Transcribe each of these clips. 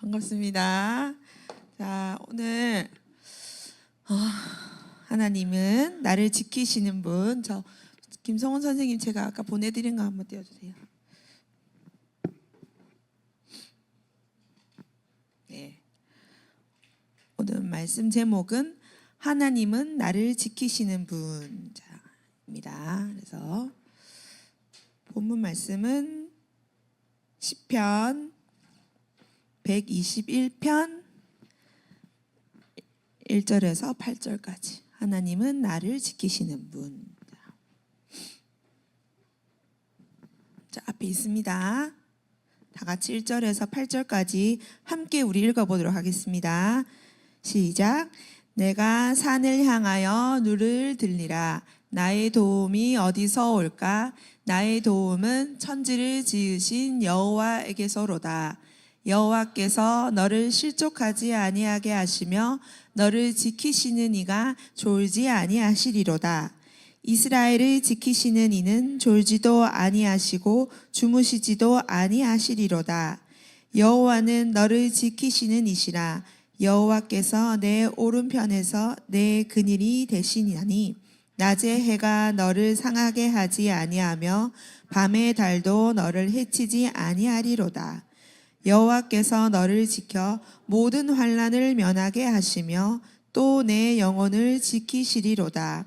반갑습니다. 자, 오늘 하나님은 나를 지키시는 분. 저 김성훈 선생님 제가 아까 보내드린 거 한번 띄워주세요. 네. 오늘 말씀 제목은 하나님은 나를 지키시는 분입니다. 그래서 본문 말씀은 시편 121편 1절에서 8절까지. 하나님은 나를 지키시는 분. 자, 앞에 있습니다. 다 같이 1절에서 8절까지 함께 우리 읽어보도록 하겠습니다. 시작. 내가 산을 향하여 눈을 들리라. 나의 도움이 어디서 올까? 나의 도움은 천지를 지으신 여호와에게서로다. 여호와께서 너를 실족하지 아니하게 하시며 너를 지키시는 이가 졸지 아니하시리로다. 이스라엘을 지키시는 이는 졸지도 아니하시고 주무시지도 아니하시리로다. 여호와는 너를 지키시는 이시라. 여호와께서 내 오른편에서 내 그늘이 되시나니 낮에 해가 너를 상하게 하지 아니하며 밤의 달도 너를 해치지 아니하리로다. 여호와께서 너를 지켜 모든 환난을 면하게 하시며 또 내 영혼을 지키시리로다.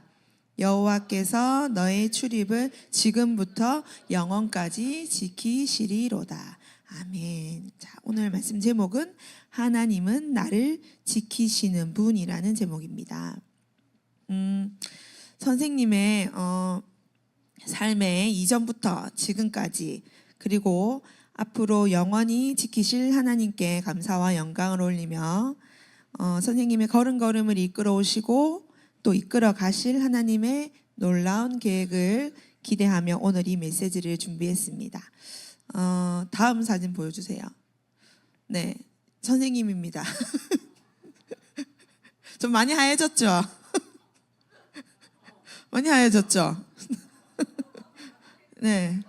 여호와께서 너의 출입을 지금부터 영원까지 지키시리로다. 아멘. 자, 오늘 말씀 제목은 하나님은 나를 지키시는 분이라는 제목입니다. 선생님의 삶의 이전부터 지금까지 그리고 앞으로 영원히 지키실 하나님께 감사와 영광을 올리며 선생님의 걸음걸음을 이끌어 오시고 또 이끌어 가실 하나님의 놀라운 계획을 기대하며 오늘 이 메시지를 준비했습니다. 다음 사진 보여주세요. 네, 선생님입니다. 좀 많이 하얘졌죠? 많이 하얘졌죠? 네.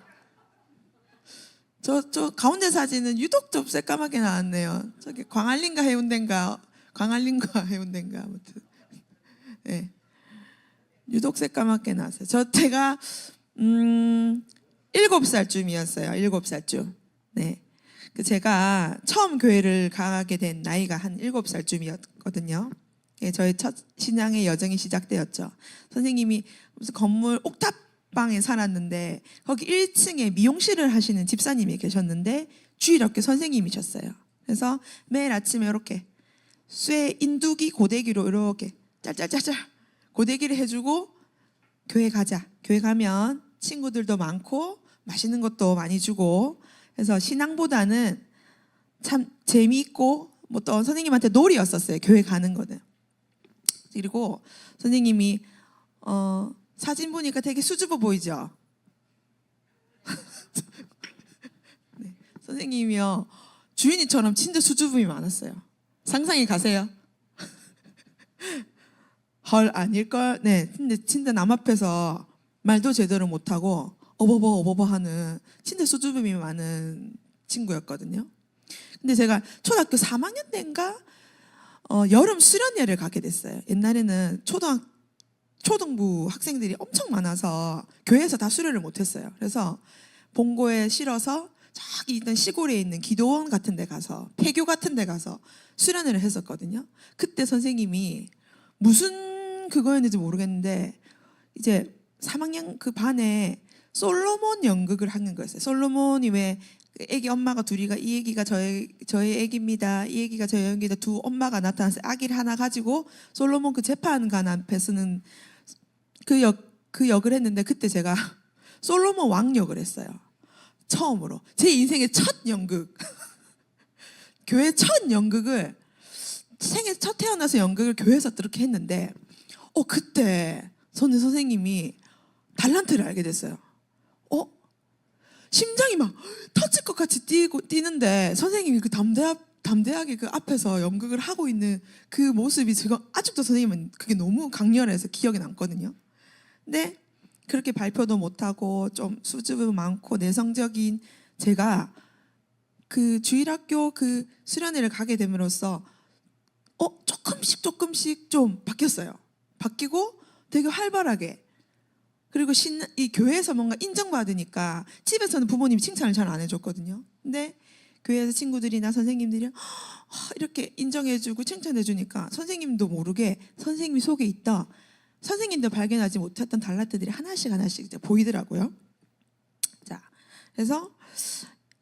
저 가운데 사진은 유독 좀 새까맣게 나왔네요. 저기 광안리인가 해운대인가 아무튼. 네. 유독 새까맣게 나왔어요. 제가 7살쯤이었어요. 7살쯤. 네. 제가 처음 교회를 가게 된 나이가 한 7살쯤이었거든요. 네, 저의 첫 신앙의 여정이 시작되었죠. 선생님이 무슨 건물 옥탑방에 살았는데 거기 1층에 미용실을 하시는 집사님이 계셨는데 주일학교 선생님이셨어요. 그래서 매일 아침에 이렇게 쇠 인두기 고데기로 이렇게 짤짤짤짤 고데기를 해주고 교회 가자. 교회 가면 친구들도 많고 맛있는 것도 많이 주고 그래서 신앙보다는 참 재미있고 뭐 또 선생님한테 놀이였었어요. 교회 가는 거는. 그리고 선생님이 사진 보니까 되게 수줍어 보이죠? 네, 선생님이요 주인이처럼 진짜 수줍음이 많았어요. 상상이 가세요? 헐 아닐걸? 네, 근데 진짜 남 앞에서 말도 제대로 못하고 어버버 하는 진짜 수줍음이 많은 친구였거든요. 근데 제가 초등학교 3학년 때인가 여름 수련회를 가게 됐어요. 옛날에는 초등부 학생들이 엄청 많아서 교회에서 다 수련을 못했어요. 그래서 본고에 실어서 저기 있던 시골에 있는 기도원 같은 데 가서 폐교 같은 데 가서 수련회를 했었거든요. 그때 선생님이 무슨 그거였는지 모르겠는데 이제 3학년 그 반에 솔로몬 연극을 하는 거였어요. 솔로몬이 왜 애기 엄마가 둘이가 이 애기가 저의 애기입니다. 이 애기가 저의 애기입니다. 두 엄마가 나타나서 아기를 하나 가지고 솔로몬 그 재판관 앞에 서는 그 역을 했는데 그때 제가 솔로몬 왕 역을 했어요. 처음으로 제 인생의 첫 연극 교회 첫 연극을 생애 첫 태어나서 연극을 교회에서 그렇게 했는데 그때 선생님이 달란트를 알게 됐어요. 심장이 막 터질 것 같이 뛰는데 선생님이 그 담대하게 그 앞에서 연극을 하고 있는 그 모습이 지금 아직도 선생님은 그게 너무 강렬해서 기억에 남거든요. 근데 그렇게 발표도 못하고 좀 수줍음 많고 내성적인 제가 그 주일학교 그 수련회를 가게 됨으로써 조금씩 좀 바뀌었어요. 바뀌고 되게 활발하게. 그리고 이 교회에서 뭔가 인정받으니까 집에서는 부모님이 칭찬을 잘 안 해줬거든요. 근데 교회에서 친구들이나 선생님들이 이렇게 인정해주고 칭찬해주니까 선생님도 모르게 선생님이 속에 있다. 선생님도 발견하지 못했던 달란트들이 하나씩 이제 보이더라고요. 자, 그래서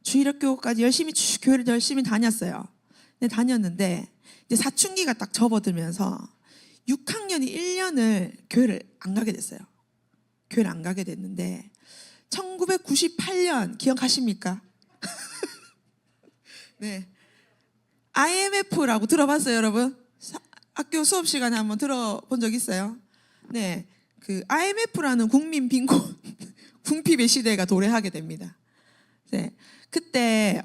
주일학교까지 교회를 열심히 다녔어요. 근데 다녔는데 이제 사춘기가 딱 접어들면서 6학년이 1년을 교회를 안 가게 됐어요. 교회를 안 가게 됐는데 1998년 기억하십니까? 네. IMF라고 들어봤어요, 여러분? 학교 수업 시간에 한번 들어본 적 있어요? 네. 그 IMF라는 국민 빈곤 궁핍의 시대가 도래하게 됩니다. 네. 그때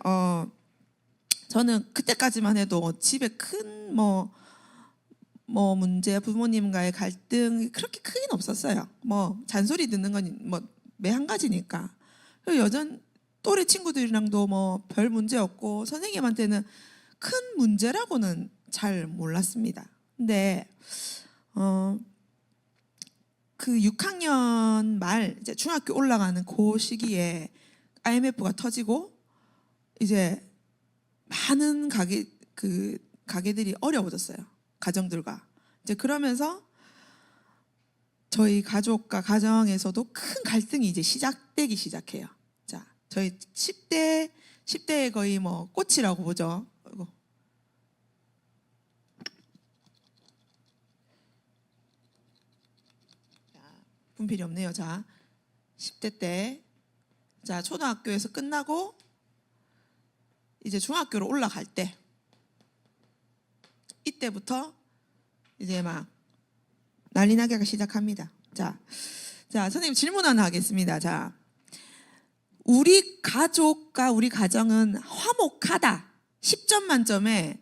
저는 그때까지만 해도 집에 큰 문제, 부모님과의 갈등 그렇게 크긴 없었어요. 잔소리 듣는 건 매 한 가지니까. 그리고 또래 친구들이랑도 별 문제 없고 선생님한테는 큰 문제라고는 잘 몰랐습니다. 근데 그 6학년 말 이제 중학교 올라가는 그 시기에 IMF가 터지고 이제 많은 가게들이 어려워졌어요. 가정들과. 이제 그러면서 저희 가족과 가정에서도 큰 갈등이 이제 시작되기 시작해요. 자, 저희 10대의 거의 꽃이라고 보죠. 분필이 없네요. 자, 10대 때, 자, 초등학교에서 끝나고 이제 중학교로 올라갈 때, 이때부터 이제 막 난리 나기가 시작합니다. 자, 선생님 질문 하나 하겠습니다. 자, 우리 가족과 우리 가정은 화목하다. 10점 만점에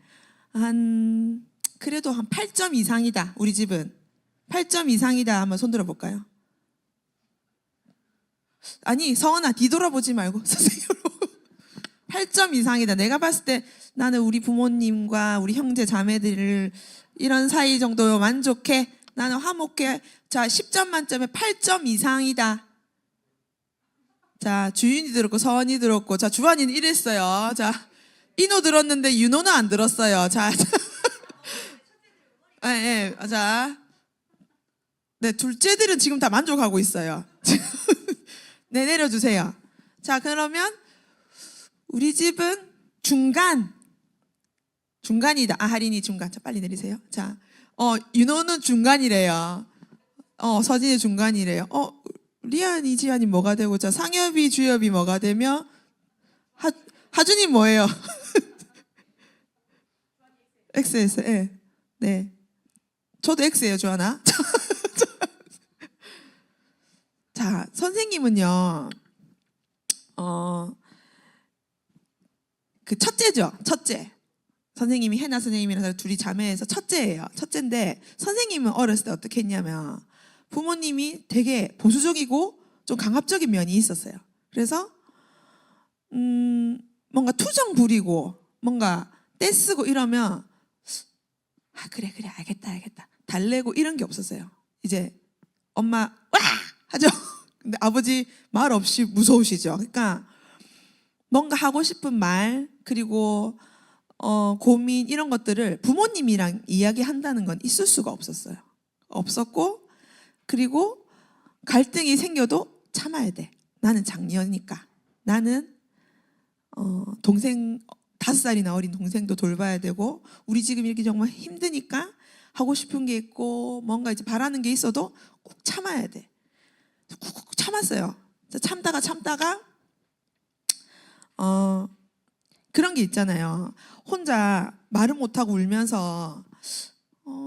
그래도 한 8점 이상이다. 우리 집은 8점 이상이다. 한번 손들어 볼까요? 아니, 성원아, 뒤돌아보지 말고 선생님으로 8점 이상이다. 내가 봤을 때 나는 우리 부모님과 우리 형제 자매들을 이런 사이 정도 만족해. 나는 화목해. 자, 10점 만점에 8점 이상이다. 자, 주윤이 들었고 서원이 들었고, 자, 주환이는 이랬어요. 자, 인호 들었는데 윤호는 안 들었어요. 자, 자, 네, 둘째들은 지금 다 만족하고 있어요. 네, 내려주세요. 자, 그러면 우리 집은 중간이다. 하린이 중간. 자, 빨리 내리세요. 자, 윤호는 중간이래요. 서진이 중간이래요. 리안이, 지안이 뭐가 되고, 자, 상엽이, 주엽이 뭐가 되며, 하준이 뭐예요? X에서, 예. 네. 저도 X예요, 주하나. 자, 선생님은요, 그 첫째죠, 첫째. 선생님이 해나 선생님이랑 둘이 자매해서 첫째예요. 첫째인데 선생님은 어렸을 때 어떻게 했냐면 부모님이 되게 보수적이고 좀 강압적인 면이 있었어요. 그래서 뭔가 투정 부리고 뭔가 떼쓰고 이러면 그래 알겠다 달래고 이런 게 없었어요. 이제 엄마 와 하죠. 근데 아버지 말 없이 무서우시죠. 그러니까 뭔가 하고 싶은 말 그리고 고민 이런 것들을 부모님이랑 이야기한다는 건 있을 수가 없었고 그리고 갈등이 생겨도 참아야 돼. 나는 장녀니까. 나는 동생 5살이나 어린 동생도 돌봐야 되고 우리 지금 이렇게 정말 힘드니까 하고 싶은 게 있고 뭔가 이제 바라는 게 있어도 꼭 참아야 돼. 꾹 참았어요. 참다가 그런 게 있잖아요. 혼자 말을 못하고 울면서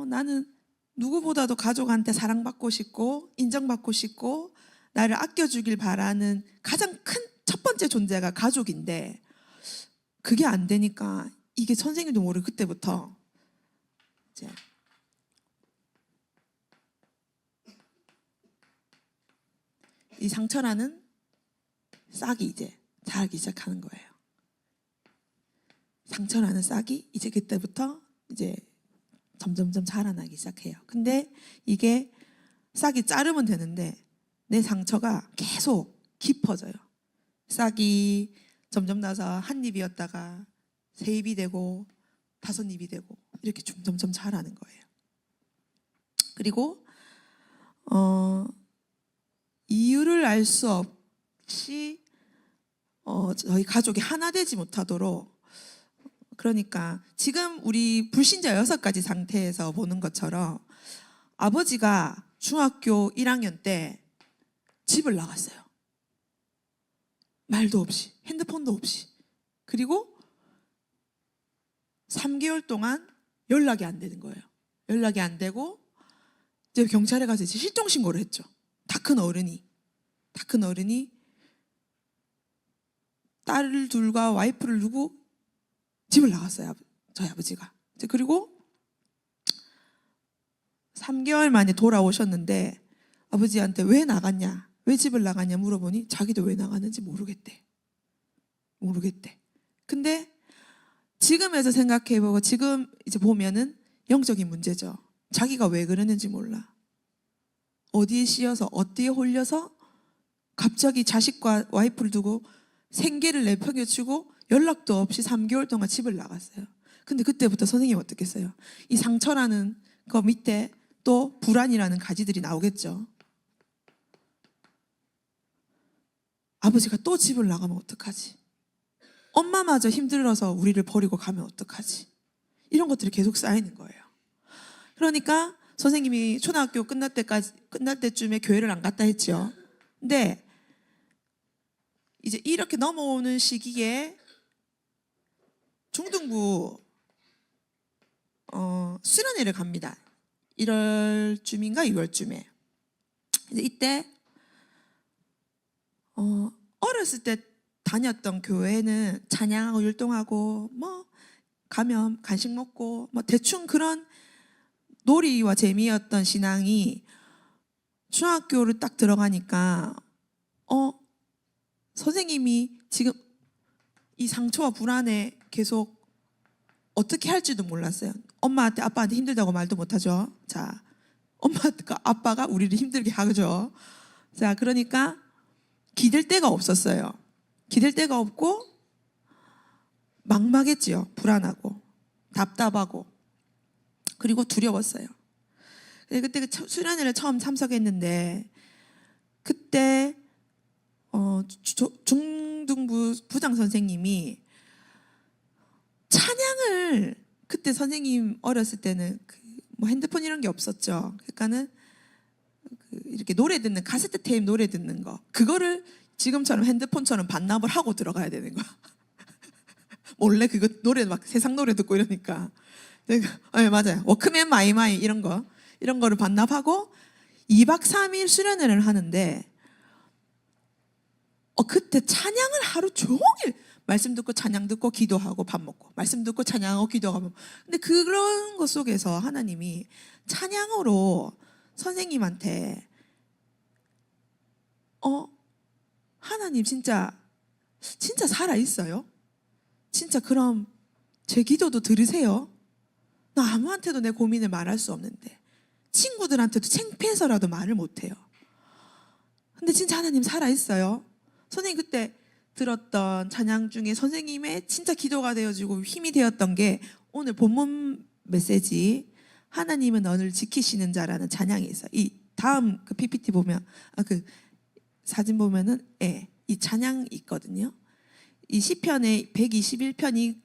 나는 누구보다도 가족한테 사랑받고 싶고 인정받고 싶고 나를 아껴주길 바라는 가장 큰 첫 번째 존재가 가족인데 그게 안 되니까 이게 선생님도 모르게 그때부터 이제 이 상처라는 싹이 이제 자라기 시작하는 거예요. 상처라는 싹이 이제 그때부터 이제 점점점 자라나기 시작해요. 근데 이게 싹이 자르면 되는데 내 상처가 계속 깊어져요. 싹이 점점 나서 한 입이었다가 세 입이 되고 다섯 입이 되고 이렇게 점점 자라는 거예요. 그리고 이유를 알 수 없이 저희 가족이 하나 되지 못하도록, 그러니까 지금 우리 불신자 6가지 상태에서 보는 것처럼 아버지가 중학교 1학년 때 집을 나갔어요. 말도 없이, 핸드폰도 없이. 그리고 3개월 동안 연락이 안 되는 거예요. 연락이 안 되고 이제 경찰에 가서 이제 실종 신고를 했죠. 다 큰 어른이 딸을 둘과 와이프를 두고 집을 나갔어요. 저희 아버지가. 그리고 3개월 만에 돌아오셨는데 아버지한테 왜 나갔냐, 왜 집을 나갔냐 물어보니 자기도 왜 나갔는지 모르겠대. 근데 지금에서 생각해보고 지금 이제 보면은 영적인 문제죠. 자기가 왜 그러는지 몰라. 어디에 씌여서 어디에 홀려서 갑자기 자식과 와이프를 두고 생계를 내팽개치고 연락도 없이 3개월 동안 집을 나갔어요. 근데 그때부터 선생님이 어떻게 했어요? 이 상처라는 거 밑에 또 불안이라는 가지들이 나오겠죠. 아버지가 또 집을 나가면 어떡하지? 엄마마저 힘들어서 우리를 버리고 가면 어떡하지? 이런 것들이 계속 쌓이는 거예요. 그러니까 선생님이 초등학교 끝날 때쯤에 교회를 안 갔다 했죠. 근데 이제 이렇게 넘어오는 시기에 중등부 수련회를 갑니다. 1월쯤인가 2월쯤에. 이제 이때 어렸을 때 다녔던 교회는 찬양하고 율동하고 뭐 가면 간식 먹고 뭐 대충 그런 놀이와 재미였던 신앙이 중학교를 딱 들어가니까 선생님이 지금 이 상처와 불안에 계속 어떻게 할지도 몰랐어요. 엄마한테 아빠한테 힘들다고 말도 못하죠. 자, 엄마가 아빠가 우리를 힘들게 하죠. 자, 그러니까 기댈 데가 없었어요. 기댈 데가 없고 막막했지요. 불안하고 답답하고 그리고 두려웠어요. 그때 수련회를 처음 참석했는데 그때 중등부 부장 선생님이 찬양을, 그때 선생님 어렸을 때는 뭐 핸드폰 이런 게 없었죠. 그러니까는 이렇게 노래 듣는 카세트 테이프 노래 듣는 거, 그거를 지금처럼 핸드폰처럼 반납을 하고 들어가야 되는 거야. 원래 그거 노래 막 세상 노래 듣고 이러니까. 네, 맞아요. 워크맨 마이마이 이런 거를 반납하고 2박 3일 수련회를 하는데 그때 찬양을 하루 종일 말씀 듣고 찬양 듣고 기도하고 밥 먹고 말씀 듣고 찬양하고 기도하고. 근데 그런 것 속에서 하나님이 찬양으로 선생님한테 하나님 진짜 살아있어요? 진짜 그럼 제 기도도 들으세요? 나 아무한테도 내 고민을 말할 수 없는데 친구들한테도 창피해서라도 말을 못해요. 근데 진짜 하나님 살아있어요? 선생님 그때 들었던 찬양 중에 선생님의 진짜 기도가 되어지고 힘이 되었던 게 오늘 본문 메시지 하나님은 너를 지키시는 자라는 찬양이 있어요. 이 다음 그 PPT 보면 그 사진 보면은 이 찬양이 있거든요. 이 시편의 121편이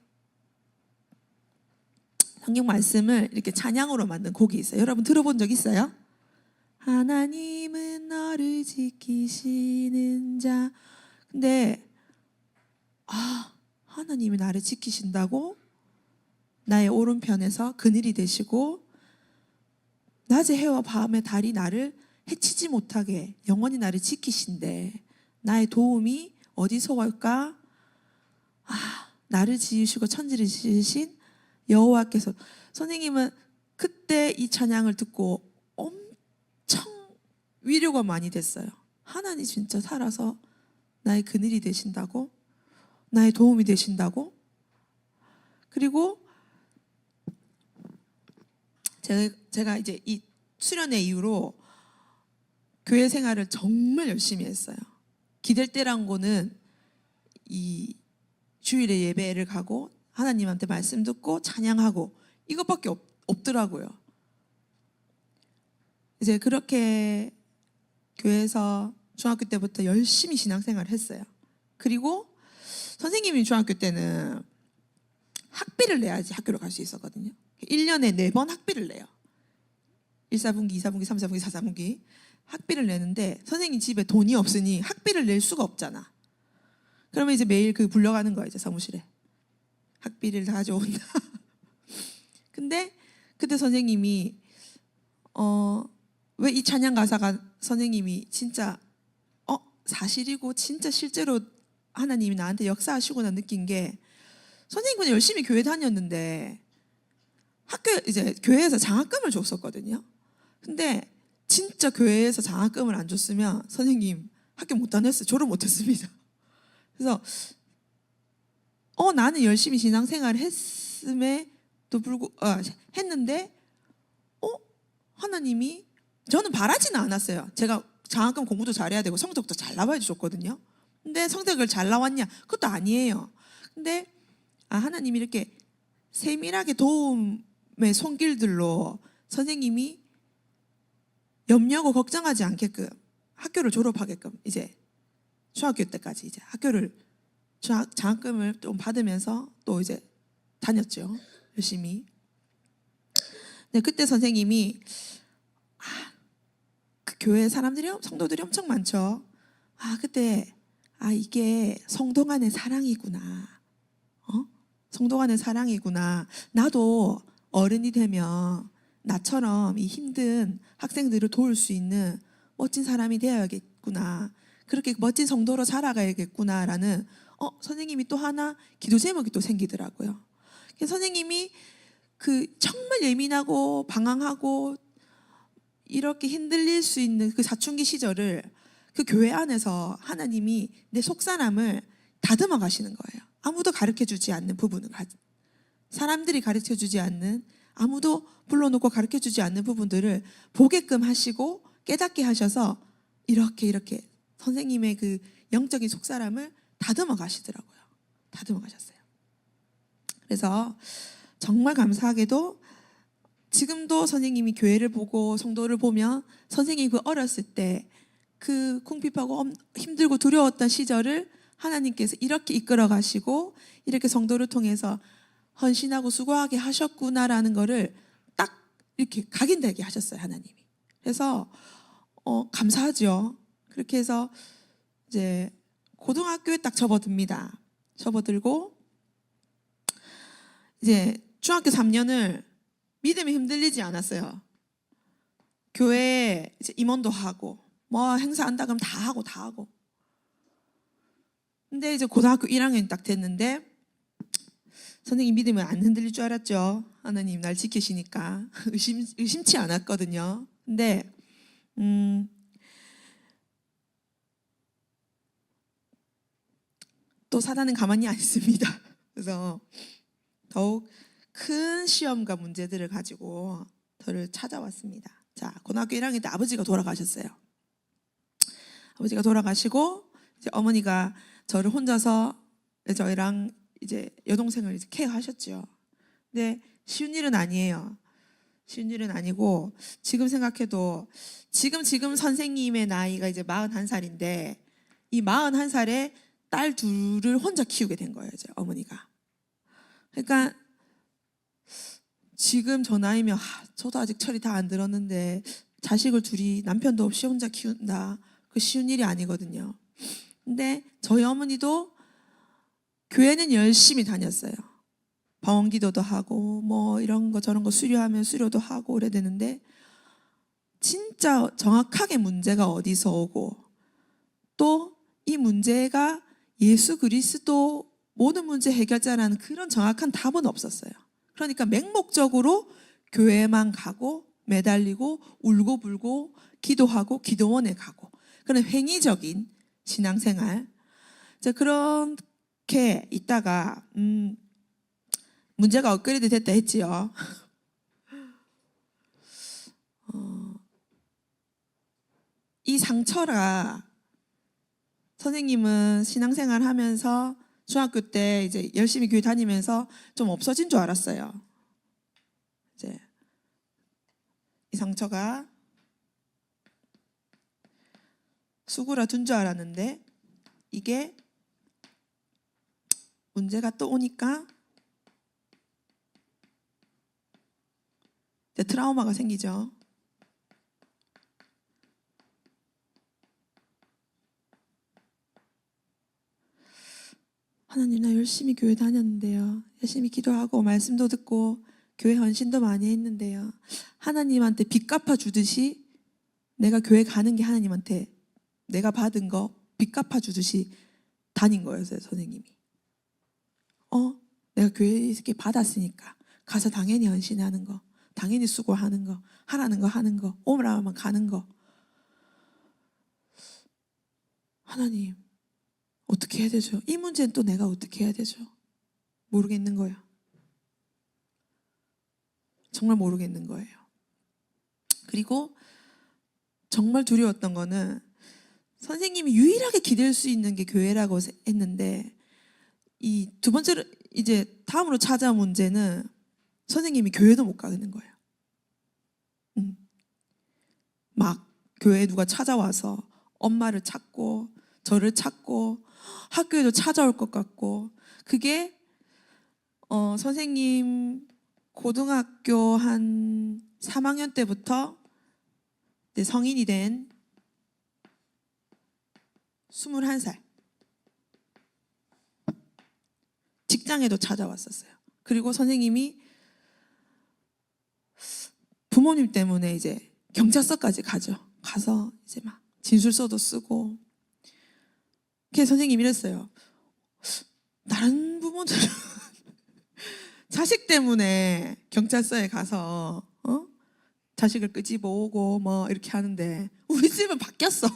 성경 말씀을 이렇게 찬양으로 만든 곡이 있어요. 여러분 들어본 적 있어요? 하나님은 너를 지키시는 자. 근데 하나님이 나를 지키신다고? 나의 오른편에서 그늘이 되시고 낮에 해와 밤에 달이 나를 해치지 못하게 영원히 나를 지키신대. 나의 도움이 어디서 올까? 나를 지으시고 천지를 지으신 여호와께서. 선생님은 그때 이 찬양을 듣고 엄청 위로가 많이 됐어요. 하나님 진짜 살아서 나의 그늘이 되신다고? 나의 도움이 되신다고? 그리고 제가 이제 이 수련회 이후로 교회 생활을 정말 열심히 했어요. 기댈 때란 거는 이 주일에 예배를 가고 하나님한테 말씀 듣고 찬양하고 이것밖에 없더라고요. 이제 그렇게 교회에서 중학교 때부터 열심히 신앙생활을 했어요. 그리고 선생님이 중학교 때는 학비를 내야지 학교를 갈 수 있었거든요. 1년에 4번 학비를 내요. 1사분기, 2사분기, 3사분기, 4사분기 학비를 내는데 선생님 집에 돈이 없으니 학비를 낼 수가 없잖아. 그러면 이제 매일 불려가는 거야, 이제 사무실에. 학비를 다 가져온다. 근데 그때 선생님이 왜 이 찬양 가사가 선생님이 진짜 사실이고 진짜 실제로 하나님이 나한테 역사하시구나 느낀 게, 선생님은 열심히 교회 다녔는데 이제 교회에서 장학금을 줬었거든요. 근데 진짜 교회에서 장학금을 안 줬으면 선생님 학교 못 다녔어요. 졸업 못 했습니다. 그래서 나는 열심히 신앙생활을 했는데 하나님이, 저는 바라지는 않았어요. 제가 장학금 공부도 잘해야 되고 성적도 잘 나와야 줬거든요. 근데 성적을 잘 나왔냐? 그것도 아니에요. 근데 하나님이 이렇게 세밀하게 도움의 손길들로 선생님이 염려하고 걱정하지 않게끔 학교를 졸업하게끔, 이제 중학교 때까지 이제 장학금을 좀 받으면서 또 이제 다녔죠, 열심히. 네, 그때 선생님이 그 교회 성도들이 엄청 많죠. 그때 이게 성도 간의 사랑이구나. 성도 간의 사랑이구나. 나도 어른이 되면 나처럼 이 힘든 학생들을 도울 수 있는 멋진 사람이 되어야겠구나. 그렇게 멋진 성도로 살아가야겠구나라는 선생님이 또 하나 기도 제목이 또 생기더라고요. 선생님이 정말 예민하고 방황하고 이렇게 흔들릴 수 있는 그 사춘기 시절을 그 교회 안에서 하나님이 내 속사람을 다듬어 가시는 거예요. 아무도 가르쳐주지 않는 부분을, 사람들이 가르쳐주지 않는, 아무도 불러놓고 가르쳐주지 않는 부분들을 보게끔 하시고 깨닫게 하셔서 이렇게 선생님의 그 영적인 속사람을 다듬어 가시더라고요. 다듬어 가셨어요. 그래서 정말 감사하게도 지금도 선생님이 교회를 보고 성도를 보면 선생님이 어렸을 때 그 궁핍하고 힘들고 두려웠던 시절을 하나님께서 이렇게 이끌어 가시고 이렇게 성도를 통해서 헌신하고 수고하게 하셨구나라는 거를 딱 이렇게 각인되게 하셨어요, 하나님이. 그래서 감사하죠. 그렇게 해서 이제 고등학교에 딱 접어듭니다. 접어들고 이제 중학교 3년을 믿음이 흔들리지 않았어요. 교회에 이제 임원도 하고 행사 한다 그러면 다 하고. 근데 이제 고등학교 1학년이 딱 됐는데 선생님 믿음은 안 흔들릴 줄 알았죠. 하나님 날 지키시니까 의심치 않았거든요. 근데 또 사단은 가만히 안 있습니다. 그래서 더욱 큰 시험과 문제들을 가지고 저를 찾아왔습니다. 자, 고등학교 1학년 때 아버지가 돌아가셨어요. 아버지가 돌아가시고 이제 어머니가 저를 혼자서 저희랑 이제 여동생을 이제 케어하셨죠. 근데 쉬운 일은 아니에요. 쉬운 일은 아니고 지금 생각해도 지금 선생님의 나이가 이제 41살인데 이 41살에 딸 둘을 혼자 키우게 된 거예요, 이제 어머니가. 그러니까 지금 저 나이면 저도 아직 철이 다 안 들었는데 자식을 둘이 남편도 없이 혼자 키운다. 그 쉬운 일이 아니거든요. 근데 저희 어머니도 교회는 열심히 다녔어요. 방언기도도 하고 이런 거 저런 거 수료하면 수료도 하고 그래야 되는데 진짜 정확하게 문제가 어디서 오고 또 이 문제가 예수 그리스도 모든 문제 해결자라는 그런 정확한 답은 없었어요. 그러니까 맹목적으로 교회만 가고 매달리고 울고불고 기도하고 기도원에 가고 그런 횡의적인 신앙생활. 그렇게 있다가 문제가 업그레이드 됐다 했지요. 이 상처라 선생님은 신앙생활 하면서 중학교 때 이제 열심히 교회 다니면서 좀 없어진 줄 알았어요. 이제 이 상처가 수그러든 줄 알았는데 이게 문제가 또 오니까 이제 트라우마가 생기죠. 하나님, 나 열심히 교회 다녔는데요. 열심히 기도하고 말씀도 듣고 교회 헌신도 많이 했는데요. 하나님한테 빚 갚아주듯이 내가 교회 가는 게 하나님한테 내가 받은 거 빚 갚아주듯이 다닌 거였어요, 선생님이. 내가 교회에 이렇게 받았으니까 가서 당연히 헌신하는 거, 당연히 수고하는 거, 하라는 거 하는 거, 오라 하면 가는 거. 하나님, 어떻게 해야 되죠? 이 문제는 또 내가 어떻게 해야 되죠? 모르겠는 거야. 정말 모르겠는 거예요. 그리고 정말 두려웠던 거는 선생님이 유일하게 기댈 수 있는 게 교회라고 했는데 이 두 번째로 이제 다음으로 찾아온 문제는 선생님이 교회도 못 가는 거예요. 막 교회에 누가 찾아와서 엄마를 찾고 저를 찾고 학교에도 찾아올 것 같고 그게 선생님 고등학교 한 3학년 때부터 성인이 된 21살 직장에도 찾아왔었어요. 그리고 선생님이 부모님 때문에 이제 경찰서까지 가죠. 가서 이제 막 진술서도 쓰고. 그래서 선생님이 이랬어요. 다른 부모들은 자식 때문에 경찰서에 가서 자식을 끄집어 오고 뭐 이렇게 하는데 우리 집은 바뀌었어.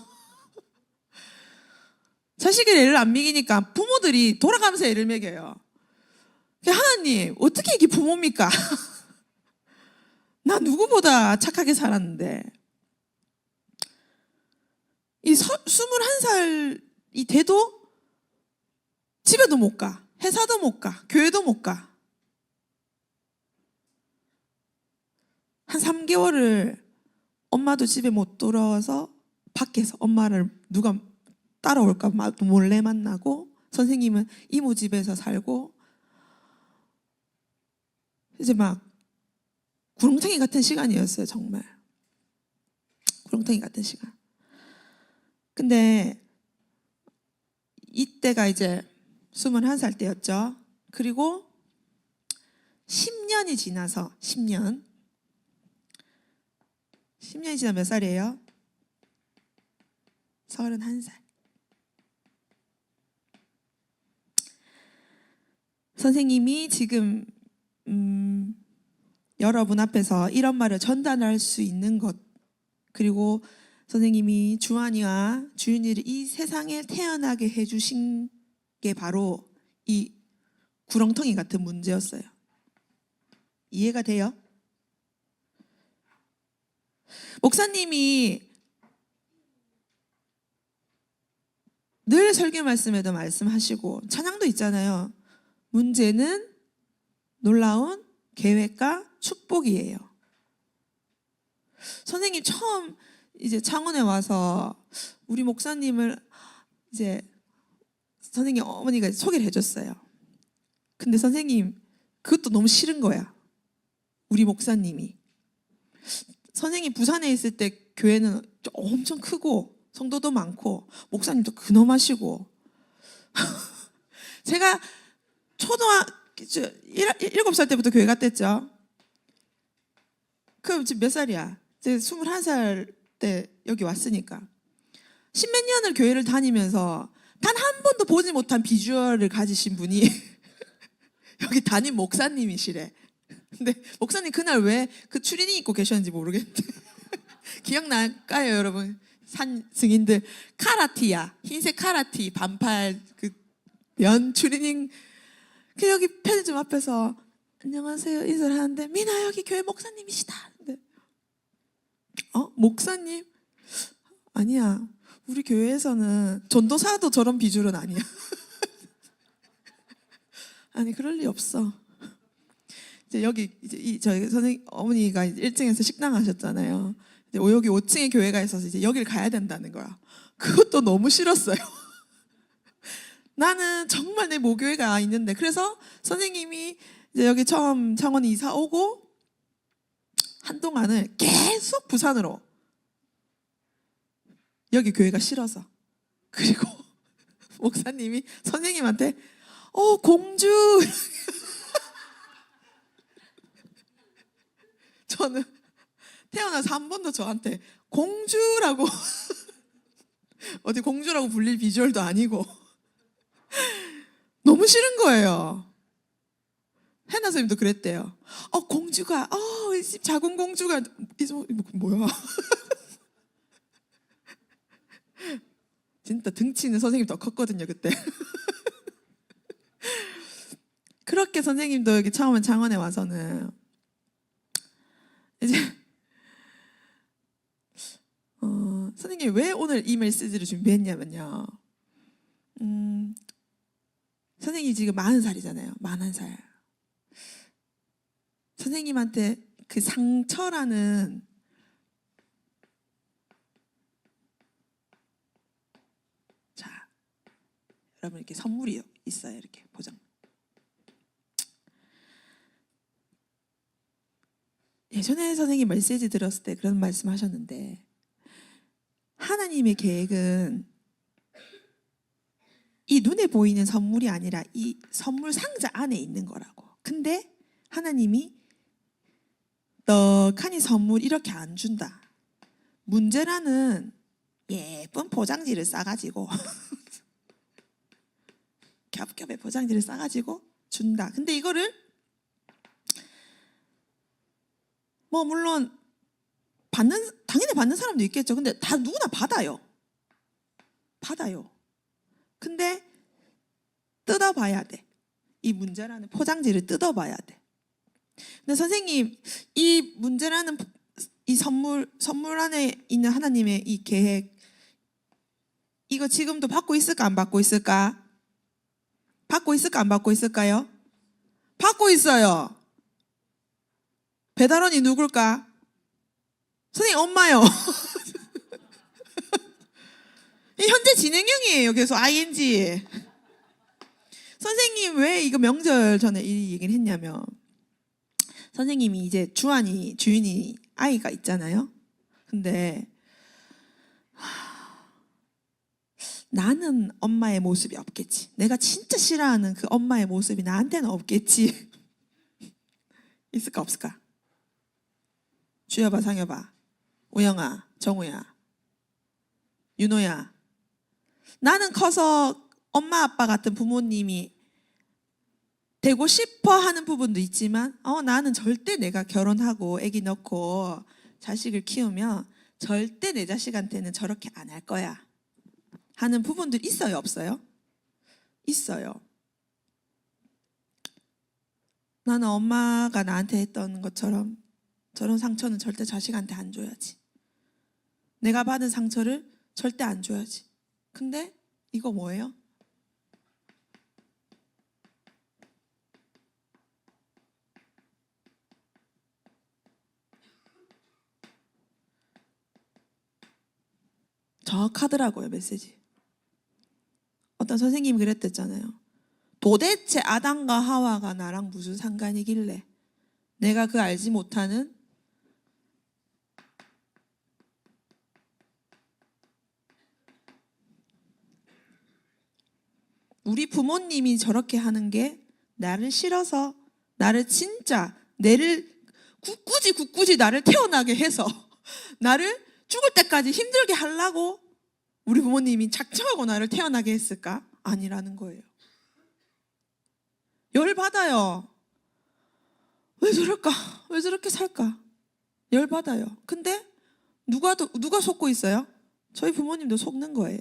자식이 애를 안 먹이니까 부모들이 돌아가면서 애를 먹여요. 하나님, 어떻게 이게 부모입니까? 나 누구보다 착하게 살았는데. 이 21살이 돼도 집에도 못 가, 회사도 못 가, 교회도 못 가. 한 3개월을 엄마도 집에 못 돌아와서 밖에서 엄마를 누가 따라올까 몰래 만나고 선생님은 이모 집에서 살고 이제 막 구렁텅이 같은 시간이었어요. 정말 구렁텅이 같은 시간. 근데 이때가 이제 21살 때였죠. 그리고 10년이 지나서 10년이 지나 몇 살이에요? 31살. 선생님이 지금 여러분 앞에서 이런 말을 전달할 수 있는 것, 그리고 선생님이 주한이와 주윤이를 이 세상에 태어나게 해주신 게 바로 이 구렁텅이 같은 문제였어요. 이해가 돼요? 목사님이 늘 설교 말씀에도 말씀하시고 찬양도 있잖아요. 문제는 놀라운 계획과 축복이에요. 선생님 처음 이제 창원에 와서 우리 목사님을 이제 선생님 어머니가 소개를 해줬어요. 근데 선생님 그것도 너무 싫은 거야. 우리 목사님이. 선생님 부산에 있을 때 교회는 엄청 크고 성도도 많고 목사님도 근엄하시고 제가 초등학교 7살 때부터 교회 갔댔죠. 그럼 지금 몇 살이야? 이제 21살 때 여기 왔으니까 10몇 년을 교회를 다니면서 단 한 번도 보지 못한 비주얼을 가지신 분이 여기 담임 목사님이시래. 근데 목사님 그날 왜 그 추리닝 입고 계셨는지 모르겠는데 기억날까요, 여러분? 산 증인들 카라티야, 흰색 카라티 반팔 그 면 추리닝. 그 여기 편의점 앞에서 안녕하세요 인사를 하는데 미나 여기 교회 목사님이시다. 근데 목사님? 아니야. 우리 교회에서는 전도사도 저런 비주얼은 아니야. 아니 그럴 리 없어. 이제 여기 이제 저희 선생님 어머니가 1층에서 식당 하셨잖아요. 이제 여기 5층에 교회가 있어서 이제 여길 가야 된다는 거야. 그것도 너무 싫었어요. 나는 정말 내 모교회가 있는데 그래서 선생님이 이제 여기 처음 창원 이사 오고 한동안은 계속 부산으로 여기 교회가 싫어서 그리고 목사님이 선생님한테 공주 저는 태어나서 한 번도 저한테 공주라고 어디 공주라고 불릴 비주얼도 아니고 너무 싫은 거예요. 해나 선생님도 그랬대요. 공주가 작은 공주가 뭐야. 진짜 등치는 선생님 더 컸거든요 그때. 그렇게 선생님도 여기 처음에 창원에 와서는 이제 선생님이 왜 오늘 이 메시지를 준비했냐면요. 선생님이 지금 40살이잖아요. 41살. 선생님한테 그 상처라는 자 여러분 이렇게 선물이 있어요. 이렇게 보장. 예전에 선생님 메시지 들었을 때 그런 말씀하셨는데 하나님의 계획은 이 눈에 보이는 선물이 아니라 이 선물 상자 안에 있는 거라고. 근데 하나님이 떡하니 선물 이렇게 안 준다. 문제라는 예쁜 포장지를 싸가지고 겹겹의 포장지를 싸가지고 준다. 근데 이거를 뭐 물론 당연히 받는 사람도 있겠죠. 근데 다 누구나 받아요. 근데 뜯어봐야 돼. 이 문제라는 포장지를 뜯어봐야 돼. 근데 선생님 이 문제라는 이 선물 안에 있는 하나님의 이 계획 이거 지금도 받고 있을까 안 받고 있을까? 받고 있을까 안 받고 있을까요? 받고 있어요. 배달원이 누굴까? 선생님 엄마요. 현재 진행형이에요. 계속 ing. 선생님 왜 이거 명절 전에 이 얘기를 했냐면 선생님이 이제 주인이 아이가 있잖아요. 근데 나는 엄마의 모습이 없겠지. 내가 진짜 싫어하는 그 엄마의 모습이 나한테는 없겠지. 있을까 없을까? 주여봐 상여봐 우영아 정우야 윤호야 나는 커서 엄마 아빠 같은 부모님이 되고 싶어 하는 부분도 있지만 나는 절대 내가 결혼하고 아기 낳고 자식을 키우면 절대 내 자식한테는 저렇게 안 할 거야 하는 부분들 있어요 없어요? 있어요. 나는 엄마가 나한테 했던 것처럼 저런 상처는 절대 자식한테 안 줘야지. 내가 받은 상처를 절대 안 줘야지. 근데 이거 뭐예요? 정확하더라고요 메시지. 어떤 선생님이 그랬댔잖아요. 도대체 아담과 하와가 나랑 무슨 상관이길래 내가 그 알지 못하는 우리 부모님이 저렇게 하는 게 나를 싫어서 나를 진짜 굳이 나를 태어나게 해서 나를 죽을 때까지 힘들게 하려고 우리 부모님이 작정하고 나를 태어나게 했을까? 아니라는 거예요. 열받아요. 왜 저럴까? 왜 저렇게 살까? 열받아요. 근데 누가 속고 있어요? 저희 부모님도 속는 거예요.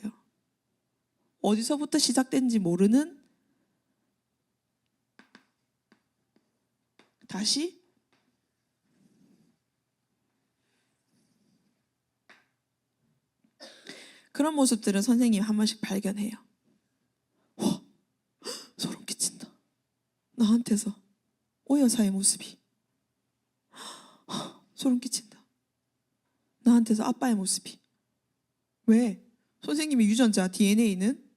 어디서부터 시작된지 모르는 다시 그런 모습들은 선생님이 한 번씩 발견해요. 소름 끼친다. 나한테서 오여사의 모습이 소름 끼친다. 나한테서 아빠의 모습이. 왜? 선생님의 유전자 DNA는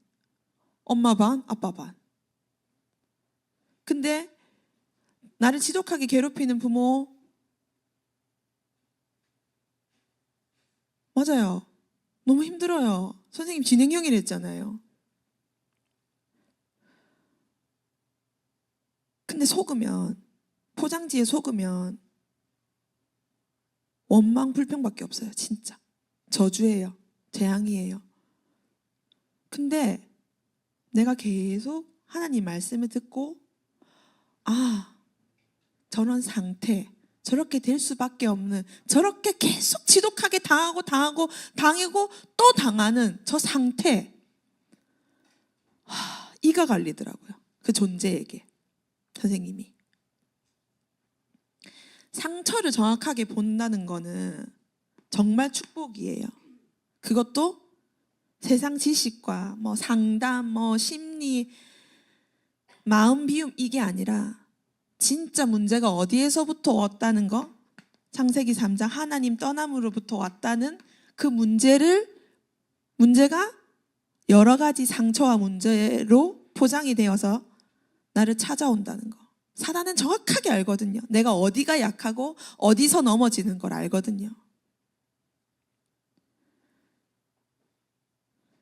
엄마 반, 아빠 반. 근데 나를 지독하게 괴롭히는 부모, 맞아요. 너무 힘들어요. 선생님 진행형이랬잖아요. 근데 속으면, 포장지에 속으면 원망 불평밖에 없어요. 진짜 저주예요. 재앙이에요. 근데 내가 계속 하나님 말씀을 듣고, 아, 저런 상태, 저렇게 될 수밖에 없는, 저렇게 계속 지독하게 당하고 또 당하는 저 상태, 이가 갈리더라고요. 그 존재에게. 선생님이 상처를 정확하게 본다는 거는 정말 축복이에요. 그것도 세상 지식과 뭐 상담, 뭐 심리, 마음 비움 이게 아니라 진짜 문제가 어디에서부터 왔다는 거, 창세기 3장 하나님 떠남으로부터 왔다는 그 문제가 여러 가지 상처와 문제로 포장이 되어서 나를 찾아온다는 거. 사단은 정확하게 알거든요. 내가 어디가 약하고 어디서 넘어지는 걸 알거든요.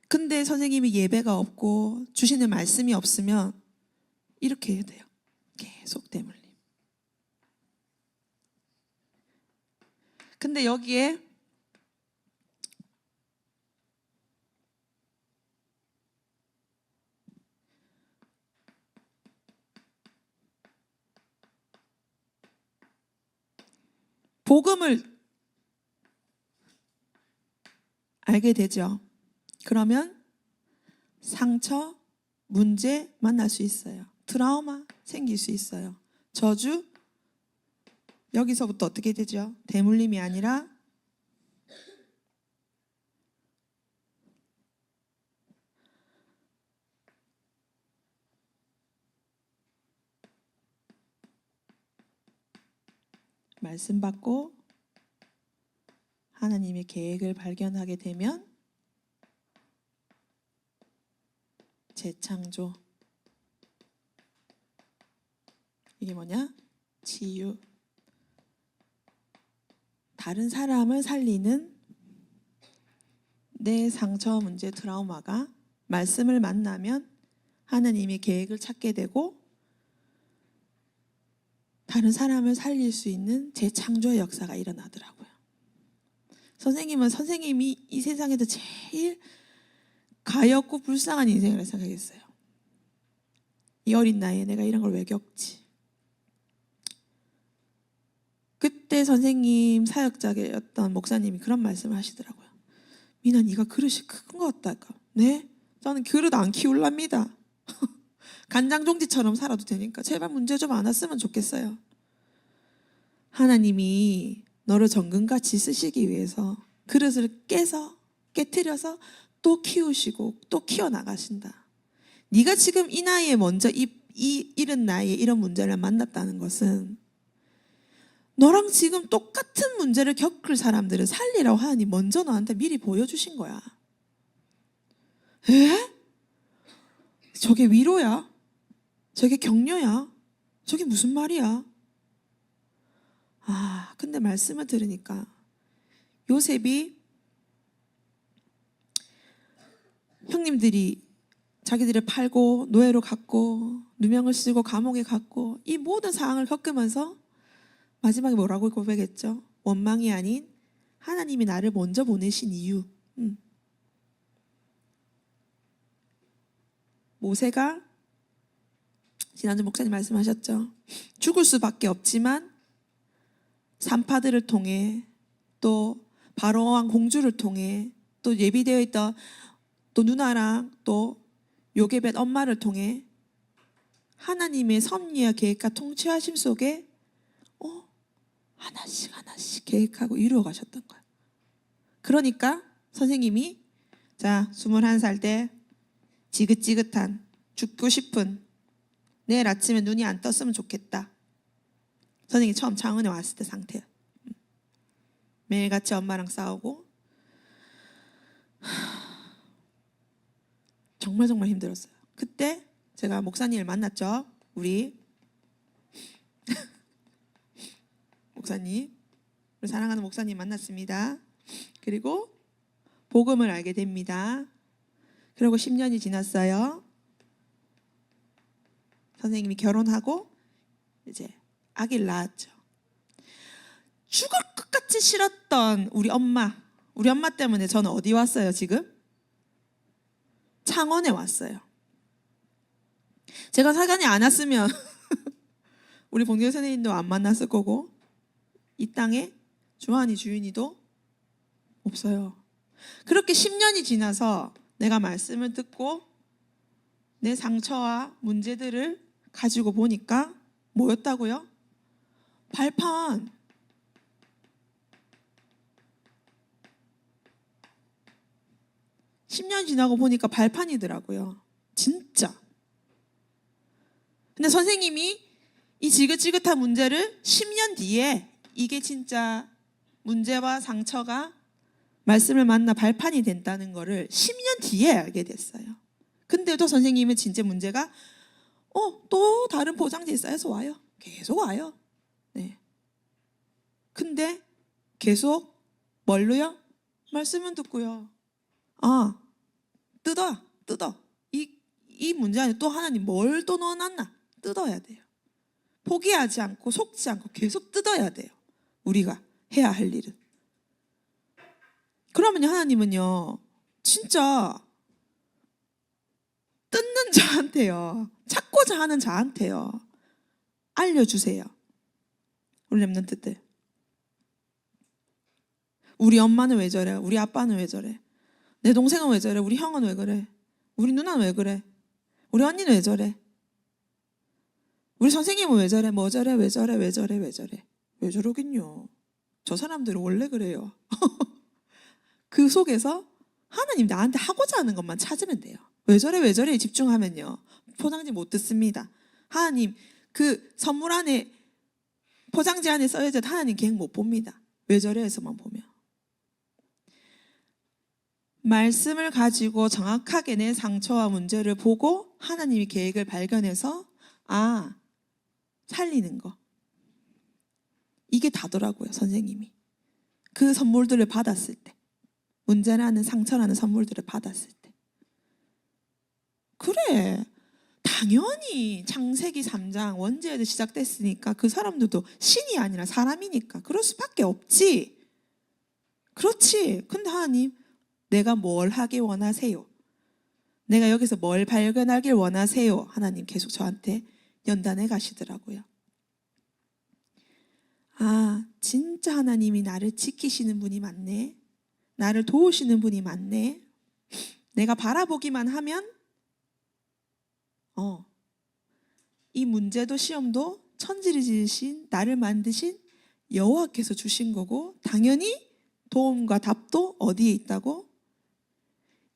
근데 선생님이 예배가 없고 주시는 말씀이 없으면 이렇게 해야 돼요. 계속 대물림. 근데 여기에 복음을 알게 되죠. 그러면 상처, 문제 만날 수 있어요. 트라우마 생길 수 있어요. 저주, 여기서부터 어떻게 되죠? 대물림이 아니라 말씀 받고 하나님의 계획을 발견하게 되면 재창조. 이게 뭐냐? 치유. 다른 사람을 살리는 내 상처, 문제, 트라우마가 말씀을 만나면 하나님의 계획을 찾게 되고 다른 사람을 살릴 수 있는 재창조의 역사가 일어나더라고요. 선생님은 선생님이 이 세상에서 제일 가엾고 불쌍한 인생을 생각했어요. 이 어린 나이에 내가 이런 걸 왜 겪지? 그때 선생님 사역자였던 목사님이 그런 말씀을 하시더라고요. 미나 네가 그릇이 큰 것 같다. 네? 저는 그릇 안 키울랍니다. 간장종지처럼 살아도 되니까 제발 문제 좀 안 왔으면 좋겠어요. 하나님이 너를 정금같이 쓰시기 위해서 그릇을 깨트려서 또 키우시고 또 키워나가신다. 네가 지금 이 나이에 먼저 이른 나이에 이런 문제를 만났다는 것은 너랑 지금 똑같은 문제를 겪을 사람들을 살리라고 하나님 먼저 너한테 미리 보여주신 거야. 에? 저게 위로야? 저게 격려야? 저게 무슨 말이야? 근데 말씀을 들으니까 요셉이 형님들이 자기들을 팔고 노예로 갔고 누명을 쓰고 감옥에 갔고 이 모든 상황을 겪으면서 마지막에 뭐라고 고백했죠? 원망이 아닌 하나님이 나를 먼저 보내신 이유. 모세가 지난주 목사님 말씀하셨죠. 죽을 수밖에 없지만 산파들을 통해 또 바로왕 공주를 통해 또 예비되어 있던 또 누나랑 또 요게벳 엄마를 통해 하나님의 섭리와 계획과 통치하심 속에 하나씩 계획하고 이루어 가셨던 거예요. 그러니까 선생님이 자 21살 때 지긋지긋한 죽고 싶은 내일 아침에 눈이 안 떴으면 좋겠다. 선생님이 처음 창원에 왔을 때 상태예요. 매일같이 엄마랑 싸우고 정말 힘들었어요. 그때 제가 목사님을 만났죠. 우리 목사님, 우리 사랑하는 목사님 만났습니다. 그리고 복음을 알게 됩니다. 그리고 10년이 지났어요. 선생님이 결혼하고 이제 아기를 낳았죠. 죽을 것 같이 싫었던 우리 엄마 때문에 저는 어디 왔어요 지금? 창원에 왔어요. 제가 사간이 안 왔으면 우리 봉규 선생님도 안 만났을 거고 이 땅에 주한이 주인이도 없어요. 그렇게 10년이 지나서 내가 말씀을 듣고 내 상처와 문제들을 가지고 보니까 뭐였다고요? 발판. (10년) 지나고 보니까 발판이더라고요. 진짜. 근데 선생님이 이 지긋지긋한 문제를 10년 뒤에 이게 진짜 문제와 상처가 말씀을 만나 발판이 된다는 거를 10년 뒤에 알게 됐어요. 근데도 선생님은 진짜 문제가 또 다른 포장지에 쌓여서 와요. 계속 와요. 네. 근데 계속 뭘로요? 말씀은 듣고요. 뜯어. 이 문제 안에 또 하나님 뭘 또 넣어놨나? 뜯어야 돼요. 포기하지 않고 속지 않고 계속 뜯어야 돼요. 우리가 해야 할 일은. 그러면 하나님은요, 진짜 뜯는 자한테요, 찾고자 하는 자한테요, 알려주세요. 우리 랩런트들. 우리 엄마는 왜 저래? 우리 아빠는 왜 저래? 내 동생은 왜 저래? 우리 형은 왜 그래? 우리 누나는 왜 그래? 우리 언니는 왜 저래? 우리 선생님은 왜 저래? 뭐 저래? 왜 저래? 왜 저러긴요. 저 사람들은 원래 그래요. 그 속에서 하나님 나한테 하고자 하는 것만 찾으면 돼요. 왜 저래에 집중하면요, 포장지 못 듣습니다. 하나님 그 선물 안에, 포장지 안에 써야지 하나님 계획 못 봅니다. 왜 저래에서만 보면. 말씀을 가지고 정확하게 내 상처와 문제를 보고 하나님이 계획을 발견해서 살리는 거. 이게 다더라고요, 선생님이. 그 선물들을 받았을 때, 문제라는 상처라는 선물들을 받았을 때. 그래, 당연히 창세기 3장 원죄에서 시작됐으니까 그 사람들도 신이 아니라 사람이니까 그럴 수밖에 없지. 그렇지. 근데 하나님, 내가 뭘 하길 원하세요? 내가 여기서 뭘 발견하길 원하세요? 하나님 계속 저한테 연단해 가시더라고요. 진짜 하나님이 나를 지키시는 분이 맞네. 나를 도우시는 분이 맞네. 내가 바라보기만 하면 이 문제도 시험도 천지를 지으신, 나를 만드신 여호와께서 주신 거고, 당연히 도움과 답도 어디에 있다고?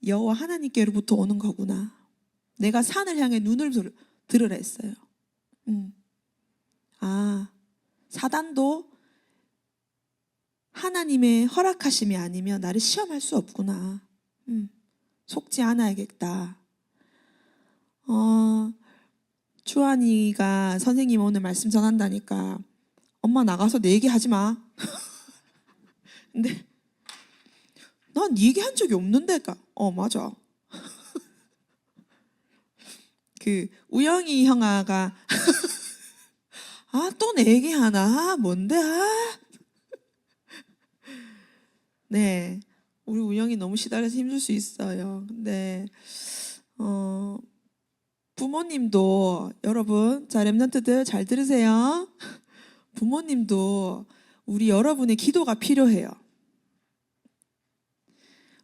여호와 하나님께로부터 오는 거구나. 내가 산을 향해 눈을 들으라 했어요. 사단도 하나님의 허락하심이 아니면 나를 시험할 수 없구나. 속지 않아야겠다. 주한이가 선생님 오늘 말씀 전한다니까 엄마 나가서 내 얘기하지 마. 근데 난 얘기한 적이 없는데. 맞아. 그 우영이 형아가 또 내 얘기하나? 뭔데? 네, 우리 우영이 너무 시달려서 힘들 수 있어요. 근데 부모님도, 여러분, 자 랩런트들 잘 들으세요. 부모님도 우리 여러분의 기도가 필요해요.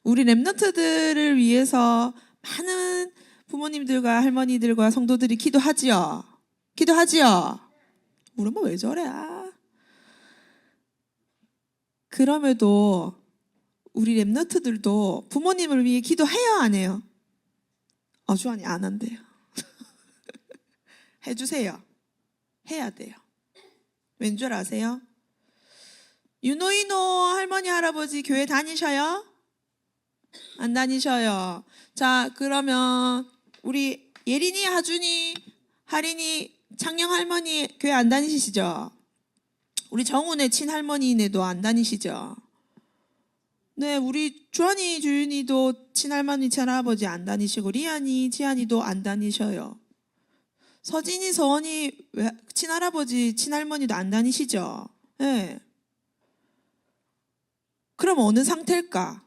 우리 랩런트들을 위해서 많은 부모님들과 할머니들과 성도들이 기도하지요. 우리 엄마 왜 저래? 그럼에도 우리 랩너트들도 부모님을 위해 기도해요, 안 해요? 주한이 안 한대요. 해주세요. 해야 돼요. 왠 줄 아세요? 유노이노 할머니 할아버지 교회 다니셔요? 안 다니셔요. 자, 그러면 우리 예린이, 하준이, 하린이, 창녕 할머니 교회 안 다니시죠? 우리 정훈의 친할머니네도 안 다니시죠? 네, 우리 주한이, 주윤이도 친할머니, 친할아버지 안 다니시고, 리안이, 지안이도 안 다니셔요. 서진이, 서원이, 친할아버지, 친할머니도 안 다니시죠? 네. 그럼 어느 상태일까?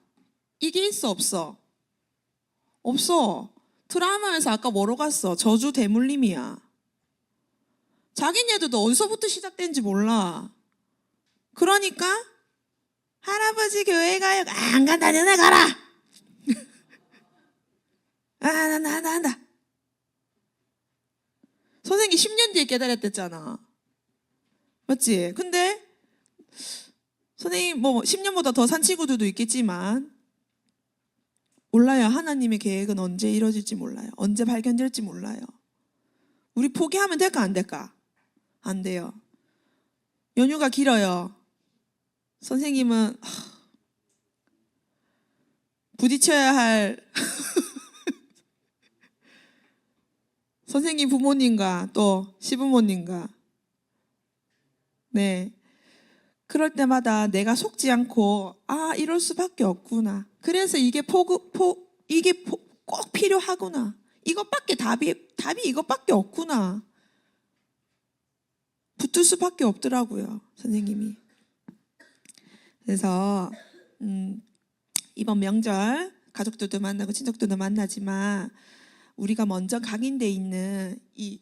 이게 있어, 없어? 없어. 드라마에서 아까 뭐로 갔어? 저주 대물림이야. 자기네들도 어디서부터 시작된지 몰라. 그러니까 할아버지 교회 가요. 안 간다, 너네 가라. 난다. 선생님 10년 뒤에 깨달았댔잖아. 맞지? 근데 선생님 뭐 10년보다 더 산 친구들도 있겠지만 몰라요. 하나님의 계획은 언제 이루어질지 몰라요. 언제 발견될지 몰라요. 우리 포기하면 될까 안 될까? 안 돼요. 연휴가 길어요. 선생님은 부딪혀야 할 선생님 부모님과 또 시부모님과 네. 그럴 때마다 내가 속지 않고 이럴 수밖에 없구나. 그래서 이게 꼭 필요하구나. 이것밖에 답이 이것밖에 없구나. 붙을 수밖에 없더라고요, 선생님이. 그래서 이번 명절 가족들도 만나고 친척들도 만나지만 우리가 먼저 각인돼 있는 이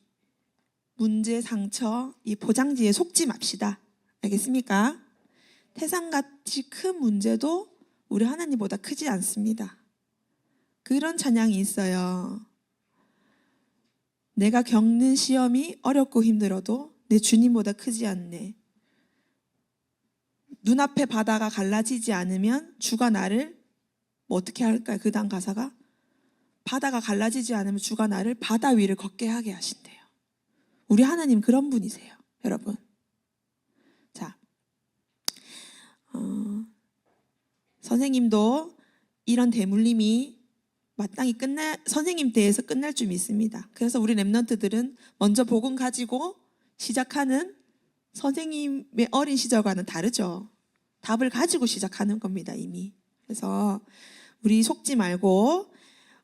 문제, 상처, 이 포장지에 속지 맙시다. 알겠습니까? 태산같이 큰 문제도 우리 하나님보다 크지 않습니다. 그런 찬양이 있어요. 내가 겪는 시험이 어렵고 힘들어도 내 주님보다 크지 않네. 눈앞에 바다가 갈라지지 않으면 주가 나를 어떻게 할까요? 그 다음 가사가 바다가 갈라지지 않으면 주가 나를 바다 위를 걷게 하게 하신대요. 우리 하나님 그런 분이세요, 여러분. 자, 선생님도 이런 대물림이 마땅히 선생님 때에서 끝날 줄 믿습니다. 그래서 우리 랩런트들은 먼저 복음 가지고 시작하는 선생님의 어린 시절과는 다르죠. 답을 가지고 시작하는 겁니다, 이미. 그래서 우리 속지 말고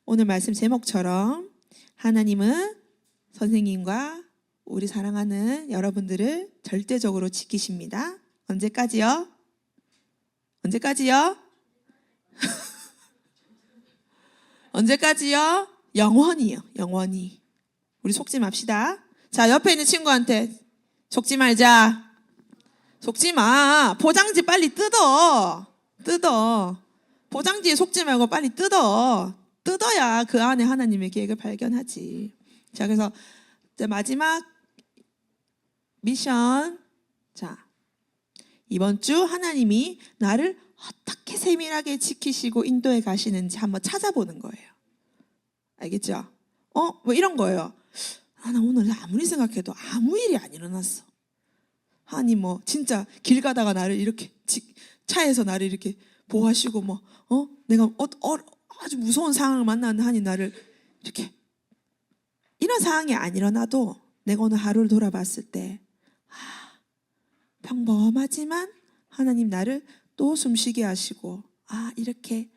오늘 말씀 제목처럼 하나님은 선생님과 우리 사랑하는 여러분들을 절대적으로 지키십니다. 언제까지요? 언제까지요? 언제까지요? 영원히요. 영원히. 우리 속지 맙시다. 자, 옆에 있는 친구한테 속지 말자. 속지 마. 포장지 빨리 뜯어. 포장지에 속지 말고 빨리 뜯어. 뜯어야 그 안에 하나님의 계획을 발견하지. 자, 그래서 이제 마지막 미션. 자, 이번 주 하나님이 나를 어떻게 세밀하게 지키시고 인도해 가시는지 한번 찾아보는 거예요. 알겠죠? 뭐 이런 거예요. 나 오늘 아무리 생각해도 아무 일이 안 일어났어. 아니 뭐 진짜 길 가다가 나를 이렇게 차에서 나를 이렇게 보호하시고 내가 아주 무서운 상황을 만나는 하니 나를 이렇게 이런 상황이 안 일어나도 내가 오늘 하루를 돌아봤을 때 평범하지만 하나님 나를 또 숨쉬게 하시고 이렇게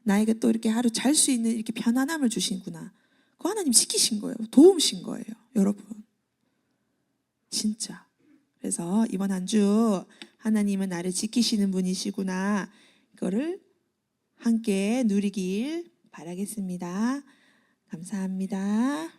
나에게 또 이렇게 하루 잘 수 있는 이렇게 편안함을 주시구나. 그 하나님 지키신 거예요. 도움신 거예요, 여러분. 진짜. 그래서 이번 한 주 하나님은 나를 지키시는 분이시구나. 이거를 함께 누리길 바라겠습니다. 감사합니다.